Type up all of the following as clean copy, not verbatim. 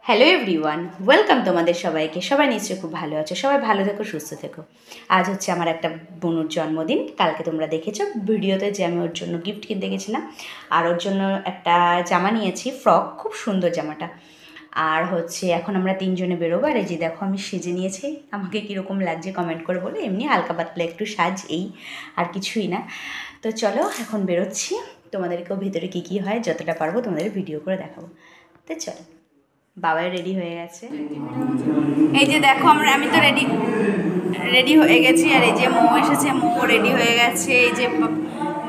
Hello everyone, welcome তোমাদের সবাইকে। সবাই নিশ্চয়ই খুব ভালো আছো, সবাই ভালো থেকো, সুস্থ থেকো। আজ হচ্ছে আমার একটা বোনুর জন্মদিন। কালকে তোমরা দেখেছো ভিডিওতে যে আমি ওর জন্য গিফট কিনতে গেছিলাম, আর ওর জন্য একটা জামা নিয়েছি, ফ্রক, খুব সুন্দর জামাটা। আর হচ্ছে এখন আমরা তিনজনে বেরোবো। আর এই যে দেখো আমি সেজে নিয়েছি, আমাকে কীরকম লাগছে কমেন্ট করে বলো। এমনি হালকা পাতলা একটু সাজ, এই আর কিছুই না। তো চলো এখন বেরোচ্ছি, তোমাদেরকেও ভিতরে কী কী হয় যতটা পারবো তোমাদের ভিডিও করে দেখাবো। তো চলো, বাবাই রেডি হয়ে গেছে। এই যে দেখো আমি তো রেডি হয়ে গেছি। আর এই যে মৌ এসেছে, মৌ রেডি হয়ে গেছে, এই যে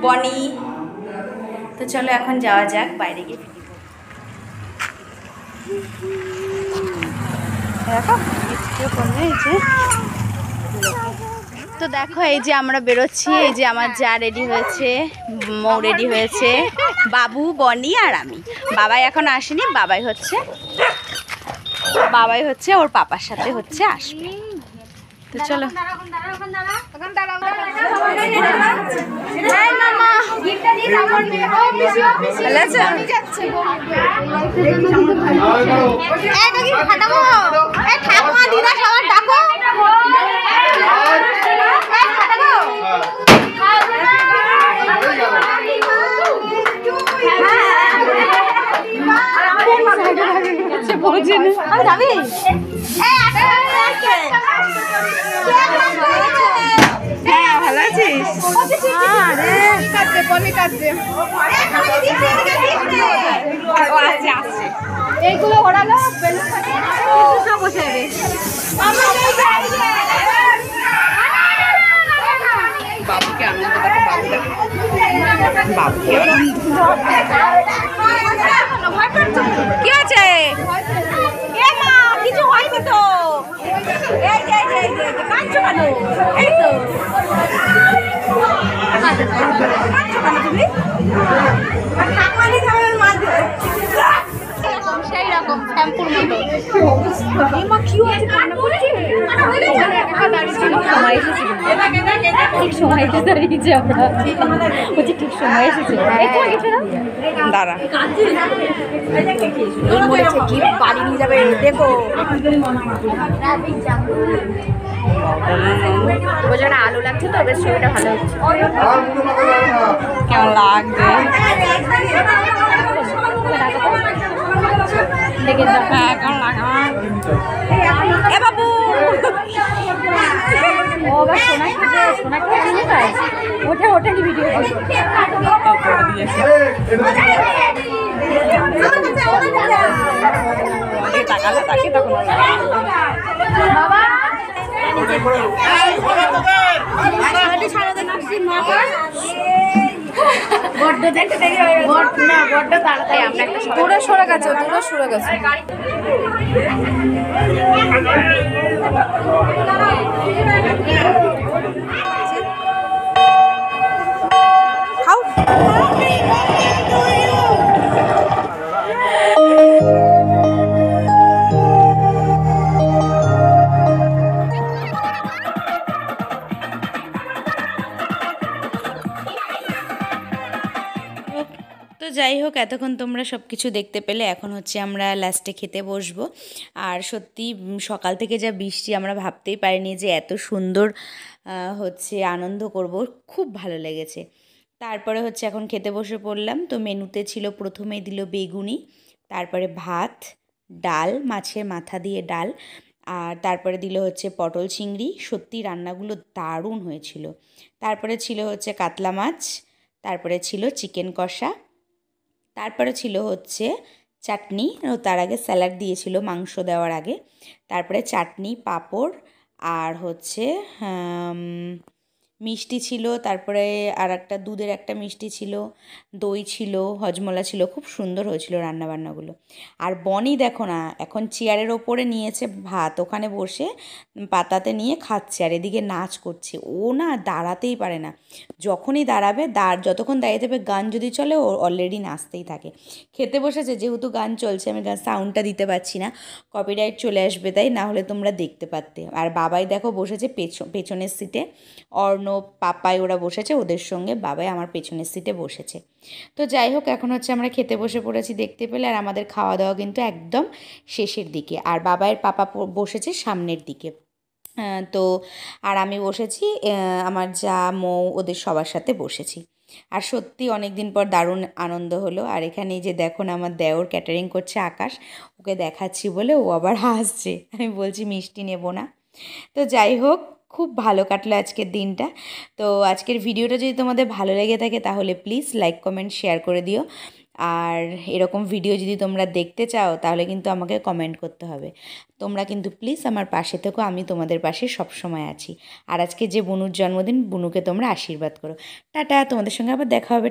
বনি। তো চলো এখন যাওয়া যাক, বাইরে গিয়ে ফিরি। দেখো এই যে, তো দেখো এই যে আমরা বেরোচ্ছি। এই যে আমার যা রেডি হয়েছে, মৌ রেডি হয়েছে, বাবু, বনি আর আমি। বাবাই এখন আসেনি, বাবাই হচ্ছে ওর পাপার সাথে হচ্ছে আসবে। তো চলো, যাবি? হ্যাঁ, ভালো আছিস? এইগুলো ওড়ালো, বসে যাবে। বাবুকে আনন্দ দেখো, বাবুকে কি আছে? কিছু হয়নি তো, এই তো সেই রকম শ্যাম্পুর মতো। ঠিক সময় দাঁড়িয়েছি আমরা, বলছি ঠিক সময় এসেছে। দাঁড়া, বলেছে কি বাড়ি নিয়ে যাবে, দেখো বোঝানো আলো লাগছে তো, বেশ ছবিটা ভালো হচ্ছে। কেমন লাগছে এ বাবু? ও আবার সোনাকে চিনে পায়, ওঠেনি ভিডিও তাকালে তাকে তখন বাবা তোরা সরে গেছে, তো যাই হোক, এতক্ষণ তোমরা সব কিছু দেখতে পেলে। এখন হচ্ছে আমরা লাস্টে খেতে বসবো। আর সত্যি সকাল থেকে যা বৃষ্টি, আমরা ভাবতেই পারিনি যে এত সুন্দর হচ্ছে আনন্দ করব। খুব ভালো লেগেছে। তারপরে হচ্ছে এখন খেতে বসে পড়লাম। তো মেনুতে ছিল, প্রথমেই দিল বেগুনি, তারপরে ভাত, ডাল, মাছের মাথা দিয়ে ডাল, আর তারপরে দিল হচ্ছে পটল চিংড়ি। সত্যি রান্নাগুলো দারুণ হয়েছিল। তারপরে ছিল হচ্ছে কাতলা মাছ, তারপরে ছিল চিকেন কষা, তারপরে ছিল হচ্ছে চাটনি, ও তার আগে স্যালাড দিয়েছিল মাংস দেওয়ার আগে। তারপরে চাটনি, পাঁপড়, আর হচ্ছে মিষ্টি ছিল। তারপরে আর একটা দুধের একটা মিষ্টি ছিল, দই ছিল, হজমলা ছিল। খুব সুন্দর হয়েছিল রান্নাবান্নাগুলো। আর বনি দেখো না, এখন চেয়ারের ওপরে নিয়েছে ভাত, ওখানে বসে পাতাতে নিয়ে খাচ্ছে, আর এদিকে নাচ করছে। ও না দাঁড়াতেই পারে না, যখনই দাঁড়াবে যতক্ষণ দাঁড়িয়ে থাকবে, গান যদি চলে ও অলরেডি নাচতেই থাকে। খেতে বসেছে, যেহেতু গান চলছে, আমি সাউন্ডটা দিতে পারছি না, কপিরাইট চলে আসবে, তাই না হলে তোমরা দেখতে পারতে। আর বাবাই দেখো বসেছে পেছনের সিটে, অর্ণব, পাপাই ওরা বসেছে, ওদের সঙ্গে বাবাই আমার পেছনের সিটে বসেছে। তো যাই হোক, এখন হচ্ছে আমরা খেতে বসে পড়েছি দেখতে পেলে, আর আমাদের খাওয়া দাওয়া কিন্তু একদম শেষের দিকে, আর বাবাইয়ের পাপা বসেছে সামনের দিকে। তো আর আমি বসেছি আমার যা মৌ ওদের সবার সাথে বসেছি। আর সত্যি অনেক দিন পর দারুণ আনন্দ হলো। আর এখানে এই যে দেখো না, আমার দেওর ক্যাটারিং করছে আকাশ, ওকে দেখাচ্ছি বলে ও আবার হাসছে, আমি বলছি মিষ্টি নেব না। তো যাই হোক, খুব ভালো কাটলো আজকের দিনটা। তো আজকের ভিডিওটা যদি তোমাদের ভালো লেগে থাকে তাহলে প্লিজ লাইক কমেন্ট শেয়ার করে দিও। আর এরকম ভিডিও যদি তোমরা দেখতে চাও তাহলে কিন্তু আমাকে কমেন্ট করতে হবে। তোমরা কিন্তু প্লিজ আমার পাশে থেকো, আমি তোমাদের পাশে সবসময় আছি। আর আজকে যে বুনুর জন্মদিন, বুনুকে তোমরা আশীর্বাদ করো। টাটা, তোমাদের সঙ্গে আবার দেখা হবে।